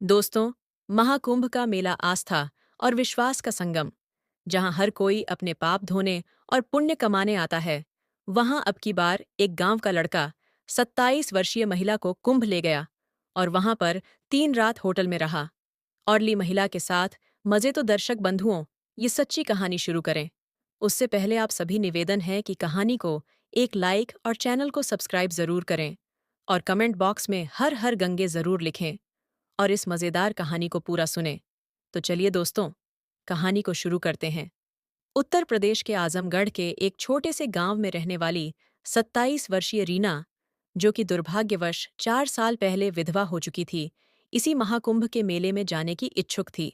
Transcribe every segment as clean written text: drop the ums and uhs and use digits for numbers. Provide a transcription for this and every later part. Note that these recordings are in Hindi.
दोस्तों, महाकुंभ का मेला आस्था और विश्वास का संगम, जहां हर कोई अपने पाप धोने और पुण्य कमाने आता है। वहां अब की बार एक गांव का लड़का 27 वर्षीय महिला को कुंभ ले गया और वहां पर 3 रात होटल में रहा। औरली महिला के साथ मजे तो दर्शक बंधुओं, ये सच्ची कहानी शुरू करें। उससे पहले आप सभी निवेदन है कि कहानी को एक लाइक और चैनल को सब्सक्राइब जरूर करें और कमेंट बॉक्स में हर हर गंगे जरूर लिखें और इस मजेदार कहानी को पूरा सुने। तो चलिए दोस्तों, कहानी को शुरू करते हैं। उत्तर प्रदेश के आजमगढ़ के एक छोटे से गांव में रहने वाली 27 वर्षीय रीना, जो कि दुर्भाग्यवश 4 साल पहले विधवा हो चुकी थी, इसी महाकुंभ के मेले में जाने की इच्छुक थी।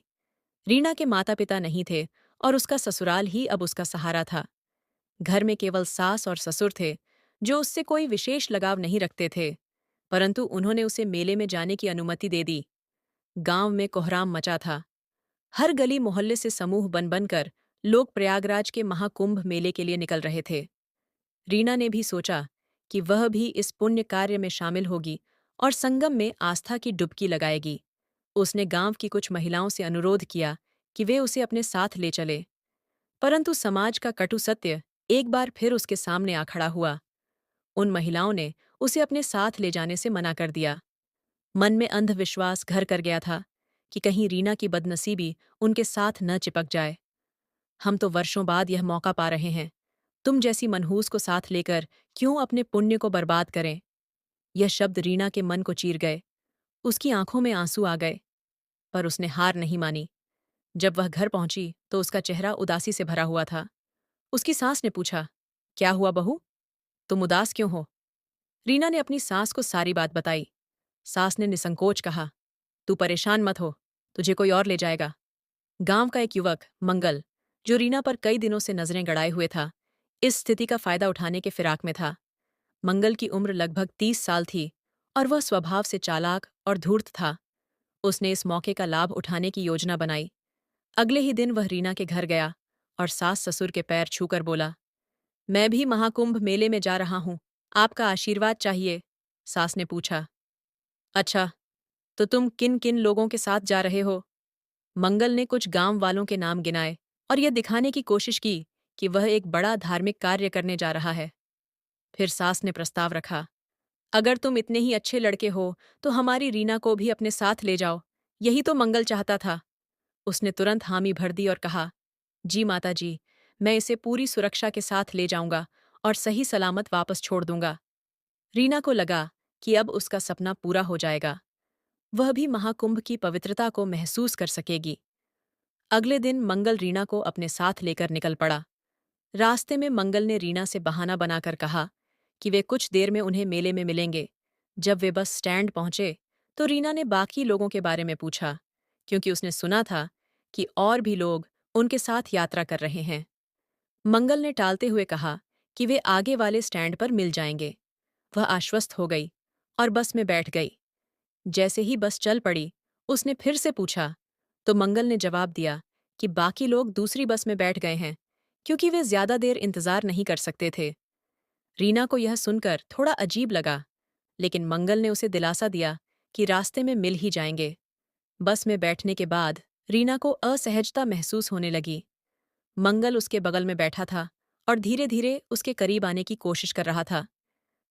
रीना के माता पिता नहीं थे और उसका ससुराल ही अब उसका सहारा था। घर में केवल सास और ससुर थे, जो उससे कोई विशेष लगाव नहीं रखते थे, परंतु उन्होंने उसे मेले में जाने की अनुमति दे दी। गांव में कोहराम मचा था। हर गली मोहल्ले से समूह बन बनकर लोग प्रयागराज के महाकुंभ मेले के लिए निकल रहे थे। रीना ने भी सोचा कि वह भी इस पुण्य कार्य में शामिल होगी और संगम में आस्था की डुबकी लगाएगी। उसने गांव की कुछ महिलाओं से अनुरोध किया कि वे उसे अपने साथ ले चले, परंतु समाज का कटु सत्य एक बार फिर उसके सामने आ खड़ा हुआ। उन महिलाओं ने उसे अपने साथ ले जाने से मना कर दिया। मन में अंधविश्वास घर कर गया था कि कहीं रीना की बदनसीबी उनके साथ न चिपक जाए। हम तो वर्षों बाद यह मौका पा रहे हैं, तुम जैसी मनहूस को साथ लेकर क्यों अपने पुण्य को बर्बाद करें। यह शब्द रीना के मन को चीर गए। उसकी आंखों में आंसू आ गए, पर उसने हार नहीं मानी। जब वह घर पहुंची तो उसका चेहरा उदासी से भरा हुआ था। उसकी सास ने पूछा, क्या हुआ बहू, तुम उदास क्यों हो? रीना ने अपनी सास को सारी बात बताई। सास ने निसंकोच कहा, तू परेशान मत हो, तुझे कोई और ले जाएगा। गांव का एक युवक मंगल, जो रीना पर कई दिनों से नजरें गड़ाए हुए था, इस स्थिति का फायदा उठाने के फिराक में था। मंगल की उम्र लगभग 30 साल थी और वह स्वभाव से चालाक और धूर्त था। उसने इस मौके का लाभ उठाने की योजना बनाई। अगले ही दिन वह रीना के घर गया और सास ससुर के पैर छूकर बोला, मैं भी महाकुंभ मेले में जा रहा हूं, आपका आशीर्वाद चाहिए। सास ने पूछा, अच्छा, तो तुम किन किन लोगों के साथ जा रहे हो? मंगल ने कुछ गांव वालों के नाम गिनाए और यह दिखाने की कोशिश की कि वह एक बड़ा धार्मिक कार्य करने जा रहा है। फिर सास ने प्रस्ताव रखा, अगर तुम इतने ही अच्छे लड़के हो तो हमारी रीना को भी अपने साथ ले जाओ, यही तो मंगल चाहता था। उसने तुरंत हामी भर दी और कहा, जी माता जी, मैं इसे पूरी सुरक्षा के साथ ले जाऊंगा और सही सलामत वापस छोड़ दूंगा। रीना को लगा कि अब उसका सपना पूरा हो जाएगा। वह भी महाकुंभ की पवित्रता को महसूस कर सकेगी। अगले दिन मंगल रीना को अपने साथ लेकर निकल पड़ा। रास्ते में मंगल ने रीना से बहाना बनाकर कहा कि वे कुछ देर में उन्हें मेले में मिलेंगे। जब वे बस स्टैंड पहुंचे तो रीना ने बाकी लोगों के बारे में पूछा, क्योंकि उसने सुना था कि और भी लोग उनके साथ यात्रा कर रहे हैं। मंगल ने टालते हुए कहा कि वे आगे वाले स्टैंड पर मिल जाएंगे। वह आश्वस्त हो गई और बस में बैठ गई। जैसे ही बस चल पड़ी, उसने फिर से पूछा, तो मंगल ने जवाब दिया कि बाकी लोग दूसरी बस में बैठ गए हैं, क्योंकि वे ज्यादा देर इंतजार नहीं कर सकते थे। रीना को यह सुनकर थोड़ा अजीब लगा, लेकिन मंगल ने उसे दिलासा दिया कि रास्ते में मिल ही जाएंगे। बस में बैठने के बाद रीना को असहजता महसूस होने लगी। मंगल उसके बगल में बैठा था और धीरे धीरे उसके करीब आने की कोशिश कर रहा था।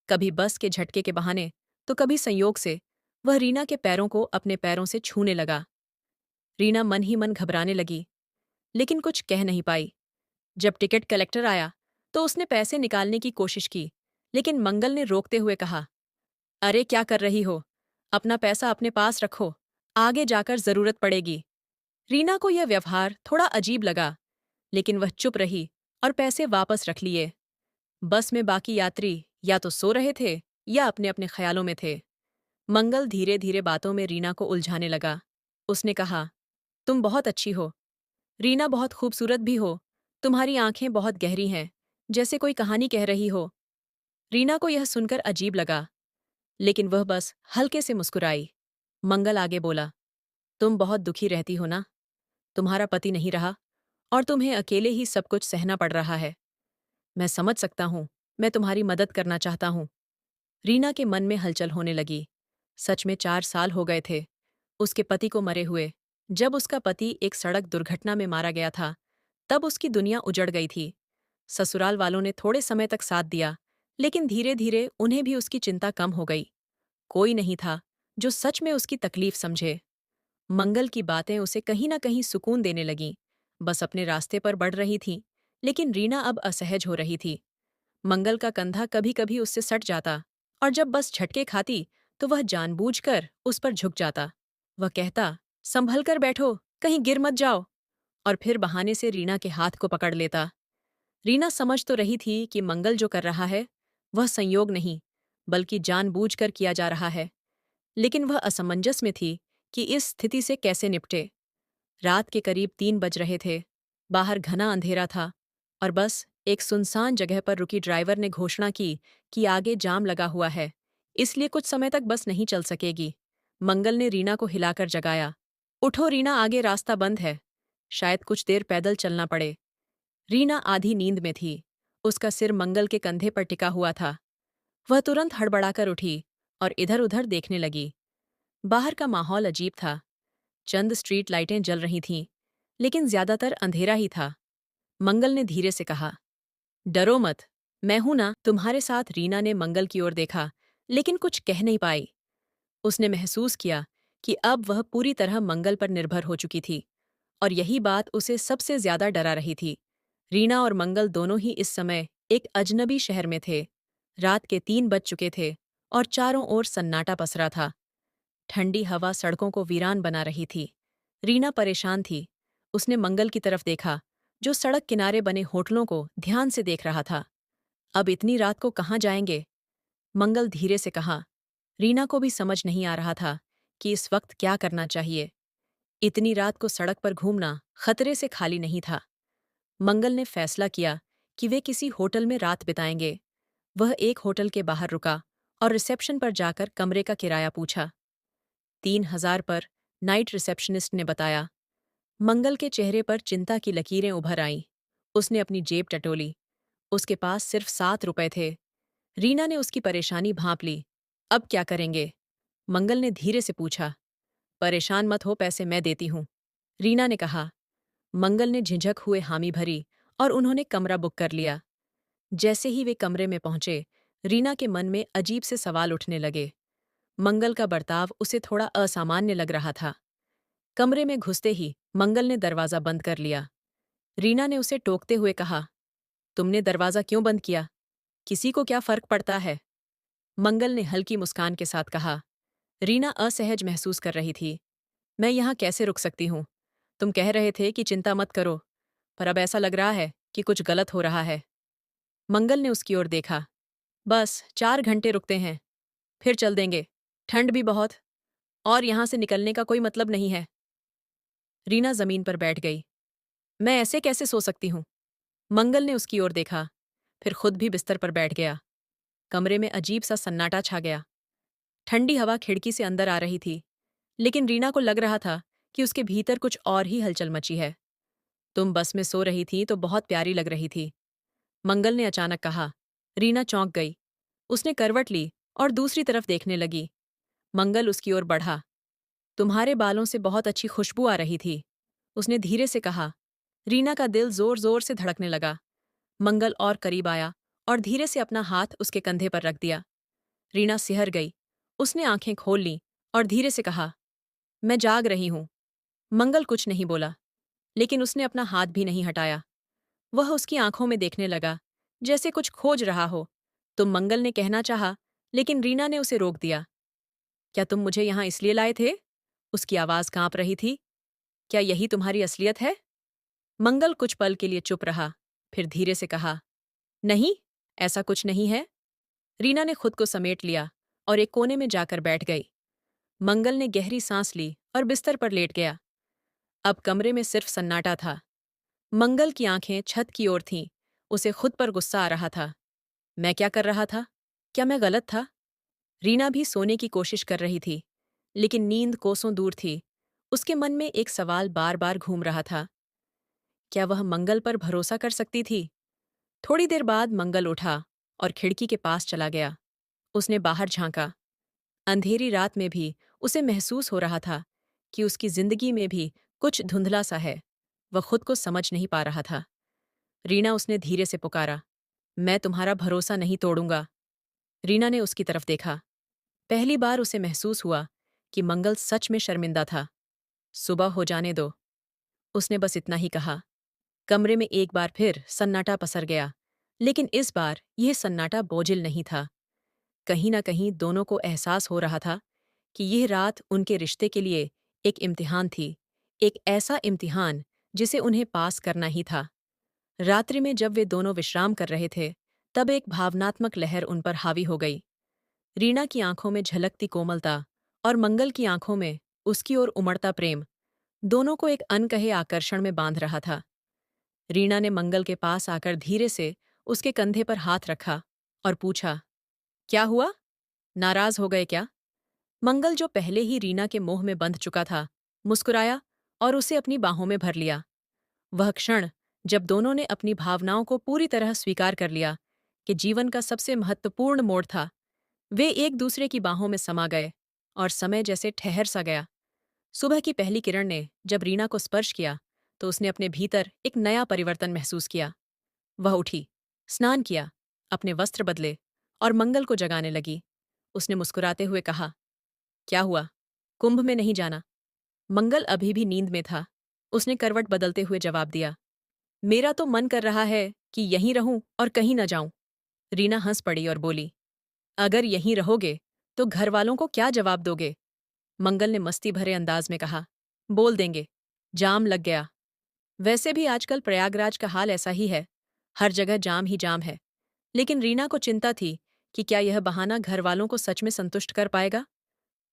कभी बस के झटके के बहाने तो कभी संयोग से वह रीना के पैरों को अपने पैरों से छूने लगा। रीना मन ही मन घबराने लगी, लेकिन कुछ कह नहीं पाई। जब टिकट कलेक्टर आया तो उसने पैसे निकालने की कोशिश की, लेकिन मंगल ने रोकते हुए कहा, अरे क्या कर रही हो, अपना पैसा अपने पास रखो, आगे जाकर जरूरत पड़ेगी। रीना को यह व्यवहार थोड़ा अजीब लगा, लेकिन वह चुप रही और पैसे वापस रख लिए। बस में बाकी यात्री या तो सो रहे थे या अपने अपने ख्यालों में थे। मंगल धीरे धीरे बातों में रीना को उलझाने लगा। उसने कहा, तुम बहुत अच्छी हो, रीना बहुत खूबसूरत भी हो, तुम्हारी आंखें बहुत गहरी हैं, जैसे कोई कहानी कह रही हो। रीना को यह सुनकर अजीब लगा, लेकिन वह बस हल्के से मुस्कुराई। मंगल आगे बोला, तुम बहुत दुखी रहती हो ना, तुम्हारा पति नहीं रहा और तुम्हें अकेले ही सब कुछ सहना पड़ रहा है। मैं समझ सकता हूँ, मैं तुम्हारी मदद करना चाहता हूँ। रीना के मन में हलचल होने लगी। सच में 4 साल हो गए थे। उसके पति को मरे हुए। जब उसका पति एक सड़क दुर्घटना में मारा गया था, तब उसकी दुनिया उजड़ गई थी। ससुराल वालों ने थोड़े समय तक साथ दिया, लेकिन धीरे-धीरे उन्हें भी उसकी चिंता कम हो गई। कोई नहीं था जो सच में उसकी तकलीफ समझे। मंगल की बातें उसे कहीं न कहीं सुकून देने लगीं। बस अपने रास्ते पर बढ़ रही थी, लेकिन रीना अब असहज हो रही थी। मंगल का कंधा कभी-कभी उससे सट जाता, और जब बस झटके खाती, तो वह जानबूझकर उस पर झुक जाता। वह कहता, संभल कर बैठो, कहीं गिर मत जाओ, और फिर बहाने से रीना के हाथ को पकड़ लेता। रीना समझ तो रही थी कि मंगल जो कर रहा है, वह संयोग नहीं, बल्कि जानबूझकर किया जा रहा है। लेकिन वह असमंजस में थी कि इस स्थिति से कैसे निपटे। रात के करीब 3 बज रहे थे। बाहर घना अंधेरा था, और बस एक सुनसान जगह पर रुकी ड्राइवर ने घोषणा की कि आगे जाम लगा हुआ है, इसलिए कुछ समय तक बस नहीं चल सकेगी। मंगल ने रीना को हिलाकर जगाया। उठो रीना, आगे रास्ता बंद है। शायद कुछ देर पैदल चलना पड़े। रीना आधी नींद में थी। उसका सिर मंगल के कंधे पर टिका हुआ था। वह तुरंत हड़बड़ाकर उठी और इधर-उधर देखने लगी। बाहर का माहौल अजीब था। चंद स्ट्रीट लाइटें जल रही थीं, लेकिन ज्यादातर अंधेरा ही था। मंगल ने धीरे से कहा, डरो मत, मैं हूं ना तुम्हारे साथ। रीना ने मंगल की ओर देखा, लेकिन कुछ कह नहीं पाई। उसने महसूस किया कि अब वह पूरी तरह मंगल पर निर्भर हो चुकी थी, और यही बात उसे सबसे ज्यादा डरा रही थी। रीना और मंगल दोनों ही इस समय एक अजनबी शहर में थे। रात के 3 बज चुके थे, और चारों ओर सन्नाटा पसरा था। ठंडी हवा सड़कों को वीरान बना रही थी। रीना परेशान थी। उसने मंगल की तरफ देखा, जो सड़क किनारे बने होटलों को ध्यान से देख रहा था। अब इतनी रात को कहाँ जाएंगे? मंगल धीरे से कहा। रीना को भी समझ नहीं आ रहा था कि इस वक्त क्या करना चाहिए। इतनी रात को सड़क पर घूमना खतरे से खाली नहीं था। मंगल ने फैसला किया कि वे किसी होटल में रात बिताएंगे। वह एक होटल के बाहर रुका और रिसेप्शन पर जाकर कमरे का किराया पूछा। 3,000 पर, नाइट रिसेप्शनिस्ट ने बताया। मंगल के चेहरे पर चिंता की लकीरें उभर आईं। उसने अपनी जेब टटोली। उसके पास सिर्फ 7 रुपए थे। रीना ने उसकी परेशानी भांप ली। अब क्या करेंगे? मंगल ने धीरे से पूछा। परेशान मत हो, पैसे मैं देती हूँ, रीना ने कहा। मंगल ने झिझक हुए हामी भरी, और उन्होंने कमरा बुक कर लिया। जैसे ही वे कमरे में पहुंचे, रीना के मन में अजीब से सवाल उठने लगे। मंगल का बर्ताव उसे थोड़ा असामान्य लग रहा था। कमरे में घुसते ही मंगल ने दरवाजा बंद कर लिया। रीना ने उसे टोकते हुए कहा, तुमने दरवाजा क्यों बंद किया? किसी को क्या फर्क पड़ता है? मंगल ने हल्की मुस्कान के साथ कहा। रीना असहज महसूस कर रही थी। मैं यहाँ कैसे रुक सकती हूँ? तुम कह रहे थे कि चिंता मत करो, पर अब ऐसा लग रहा है कि कुछ गलत हो रहा है। मंगल ने उसकी ओर देखा। बस 4 घंटे रुकते हैं, फिर चल देंगे। ठंड भी बहुत, और यहाँ से निकलने का कोई मतलब नहीं है। रीना जमीन पर बैठ गई। मैं ऐसे कैसे सो सकती हूँ? मंगल ने उसकी ओर देखा, फिर खुद भी बिस्तर पर बैठ गया। कमरे में अजीब सा सन्नाटा छा गया। ठंडी हवा खिड़की से अंदर आ रही थी, लेकिन रीना को लग रहा था कि उसके भीतर कुछ और ही हलचल मची है। तुम बस में सो रही थी तो बहुत प्यारी लग रही थी, मंगल ने अचानक कहा। रीना चौंक गई। उसने करवट ली और दूसरी तरफ देखने लगी। मंगल उसकी ओर बढ़ा। तुम्हारे बालों से बहुत अच्छी खुशबू आ रही थी, उसने धीरे से कहा। रीना का दिल जोर जोर से धड़कने लगा। मंगल और करीब आया और धीरे से अपना हाथ उसके कंधे पर रख दिया। रीना सिहर गई। उसने आंखें खोल लीं और धीरे से कहा, मैं जाग रही हूं। मंगल कुछ नहीं बोला, लेकिन उसने अपना हाथ भी नहीं हटाया। वह उसकी आंखों में देखने लगा, जैसे कुछ खोज रहा हो। तो मंगल ने कहना चाहा, लेकिन रीना ने उसे रोक दिया। क्या तुम मुझे यहां इसलिए लाए थे? उसकी आवाज कांप रही थी। क्या यही तुम्हारी असलियत है? मंगल कुछ पल के लिए चुप रहा, फिर धीरे से कहा, नहीं, ऐसा कुछ नहीं है। रीना ने खुद को समेट लिया और एक कोने में जाकर बैठ गई। मंगल ने गहरी सांस ली और बिस्तर पर लेट गया। अब कमरे में सिर्फ सन्नाटा था। मंगल की आंखें छत की ओर थीं। उसे खुद पर गुस्सा आ रहा था। मैं क्या कर रहा था? क्या मैं गलत था? रीना भी सोने की कोशिश कर रही थी, लेकिन नींद कोसों दूर थी। उसके मन में एक सवाल बार बार घूम रहा था। क्या वह मंगल पर भरोसा कर सकती थी? थोड़ी देर बाद मंगल उठा और खिड़की के पास चला गया। उसने बाहर झांका। अंधेरी रात में भी उसे महसूस हो रहा था कि उसकी जिंदगी में भी कुछ धुंधला सा है। वह खुद को समझ नहीं पा रहा था। रीना, उसने धीरे से पुकारा। मैं तुम्हारा भरोसा नहीं तोड़ूंगा। रीना ने उसकी तरफ देखा। पहली बार उसे महसूस हुआ कि मंगल सच में शर्मिंदा था। सुबह हो जाने दो, उसने बस इतना ही कहा। कमरे में एक बार फिर सन्नाटा पसर गया, लेकिन इस बार यह सन्नाटा बोझिल नहीं था। कहीं न कहीं दोनों को एहसास हो रहा था कि यह रात उनके रिश्ते के लिए एक इम्तिहान थी, एक ऐसा इम्तिहान जिसे उन्हें पास करना ही था। रात्रि में जब वे दोनों विश्राम कर रहे थे, तब एक भावनात्मक लहर उन पर हावी हो गई। रीना की आंखों में झलकती कोमलता और मंगल की आंखों में उसकी ओर उमड़ता प्रेम दोनों को एक अनकहे आकर्षण में बांध रहा था। रीना ने मंगल के पास आकर धीरे से उसके कंधे पर हाथ रखा और पूछा, क्या हुआ? नाराज हो गए क्या? मंगल, जो पहले ही रीना के मोह में बंध चुका था, मुस्कुराया और उसे अपनी बाहों में भर लिया। वह क्षण जब दोनों ने अपनी भावनाओं को पूरी तरह स्वीकार कर लिया कि जीवन का सबसे महत्वपूर्ण मोड़ था, वे एक दूसरे की बाहों में समा गए और समय जैसे ठहर सा गया। सुबह की पहली किरण ने जब रीना को स्पर्श किया तो उसने अपने भीतर एक नया परिवर्तन महसूस किया। वह उठी, स्नान किया, अपने वस्त्र बदले और मंगल को जगाने लगी। उसने मुस्कुराते हुए कहा, क्या हुआ? कुंभ में नहीं जाना? मंगल अभी भी नींद में था। उसने करवट बदलते हुए जवाब दिया, मेरा तो मन कर रहा है कि यहीं रहूं और कहीं न जाऊं। रीना हंस पड़ी और बोली, अगर यहीं रहोगे तो घर वालों को क्या जवाब दोगे? मंगल ने मस्ती भरे अंदाज में कहा, बोल देंगे, जाम लग गया। वैसे भी आजकल प्रयागराज का हाल ऐसा ही है, हर जगह जाम ही जाम है। लेकिन रीना को चिंता थी कि क्या यह बहाना घर वालों को सच में संतुष्ट कर पाएगा।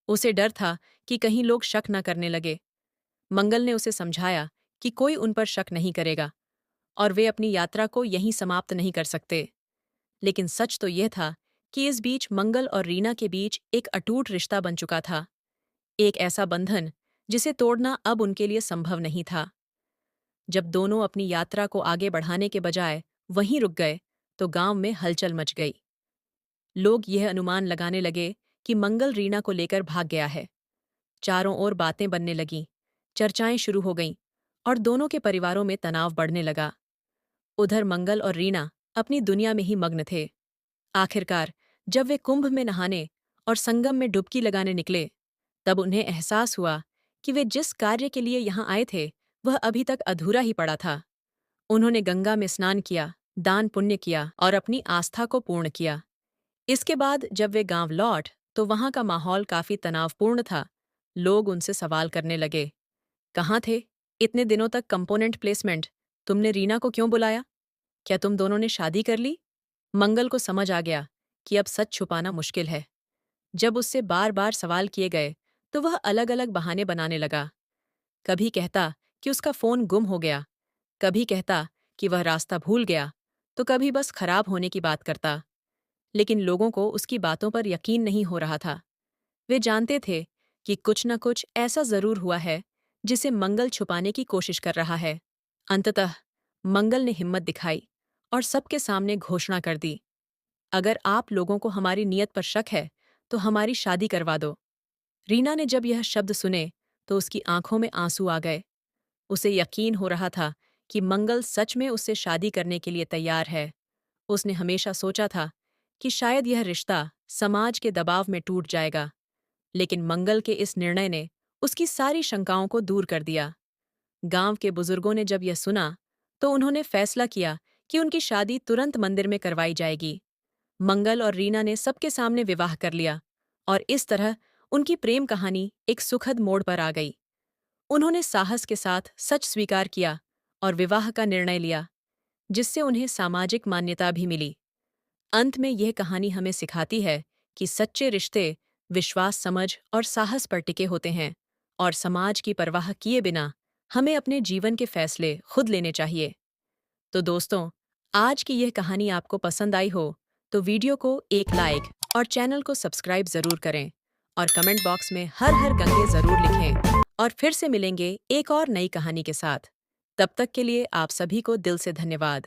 उसे डर था कि कहीं लोग शक न करने लगे। मंगल ने उसे समझाया कि कोई उन पर शक नहीं करेगा और वे अपनी यात्रा को यहीं समाप्त नहीं कर सकते। लेकिन सच तो यह था कि इस बीच मंगल और रीना के बीच एक अटूट रिश्ता बन चुका था, एक ऐसा बंधन जिसे तोड़ना अब उनके लिए संभव नहीं था। जब दोनों अपनी यात्रा को आगे बढ़ाने के बजाय वहीं रुक गए तो गांव में हलचल मच गई। लोग यह अनुमान लगाने लगे कि मंगल रीना को लेकर भाग गया है। चारों ओर बातें बनने लगीं, चर्चाएं शुरू हो गईं और दोनों के परिवारों में तनाव बढ़ने लगा। उधर मंगल और रीना अपनी दुनिया में ही मग्न थे। आखिरकार जब वे कुंभ में नहाने और संगम में डुबकी लगाने निकले, तब उन्हें एहसास हुआ कि वे जिस कार्य के लिए यहाँ आए थे वह अभी तक अधूरा ही पड़ा था। उन्होंने गंगा में स्नान किया, दान पुण्य किया और अपनी आस्था को पूर्ण किया। इसके बाद जब वे गांव लौट तो वहां का माहौल काफी तनावपूर्ण था। लोग उनसे सवाल करने लगे, कहाँ थे इतने दिनों तक? कंपोनेंट प्लेसमेंट, तुमने रीना को क्यों बुलाया? क्या तुम दोनों ने शादी कर ली? मंगल को समझ आ गया कि अब सच छुपाना मुश्किल है। जब उससे बार बार सवाल किए गए तो वह अलग अलग बहाने बनाने लगा। कभी कहता कि उसका फोन गुम हो गया, कभी कहता कि वह रास्ता भूल गया, तो कभी बस खराब होने की बात करता। लेकिन लोगों को उसकी बातों पर यकीन नहीं हो रहा था। वे जानते थे कि कुछ न कुछ ऐसा जरूर हुआ है जिसे मंगल छुपाने की कोशिश कर रहा है। अंततः मंगल ने हिम्मत दिखाई और सबके सामने घोषणा कर दी, अगर आप लोगों को हमारी नीयत पर शक है तो हमारी शादी करवा दो। रीना ने जब यह शब्द सुने तो उसकी आंखों में आंसू आ गए। उसे यकीन हो रहा था कि मंगल सच में उससे शादी करने के लिए तैयार है। उसने हमेशा सोचा था कि शायद यह रिश्ता समाज के दबाव में टूट जाएगा, लेकिन मंगल के इस निर्णय ने उसकी सारी शंकाओं को दूर कर दिया। गांव के बुजुर्गों ने जब यह सुना तो उन्होंने फैसला किया कि उनकी शादी तुरंत मंदिर में करवाई जाएगी। मंगल और रीना ने सबके सामने विवाह कर लिया और इस तरह उनकी प्रेम कहानी एक सुखद मोड़ पर आ गई। उन्होंने साहस के साथ सच स्वीकार किया और विवाह का निर्णय लिया, जिससे उन्हें सामाजिक मान्यता भी मिली। अंत में यह कहानी हमें सिखाती है कि सच्चे रिश्ते विश्वास, समझ और साहस पर टिके होते हैं और समाज की परवाह किए बिना हमें अपने जीवन के फैसले खुद लेने चाहिए। तो दोस्तों, आज की यह कहानी आपको पसंद आई हो तो वीडियो को एक लाइक और चैनल को सब्सक्राइब जरूर करें और कमेंट बॉक्स में हर हर गंगे जरूर लिखें। और फिर से मिलेंगे एक और नई कहानी के साथ। तब तक के लिए आप सभी को दिल से धन्यवाद।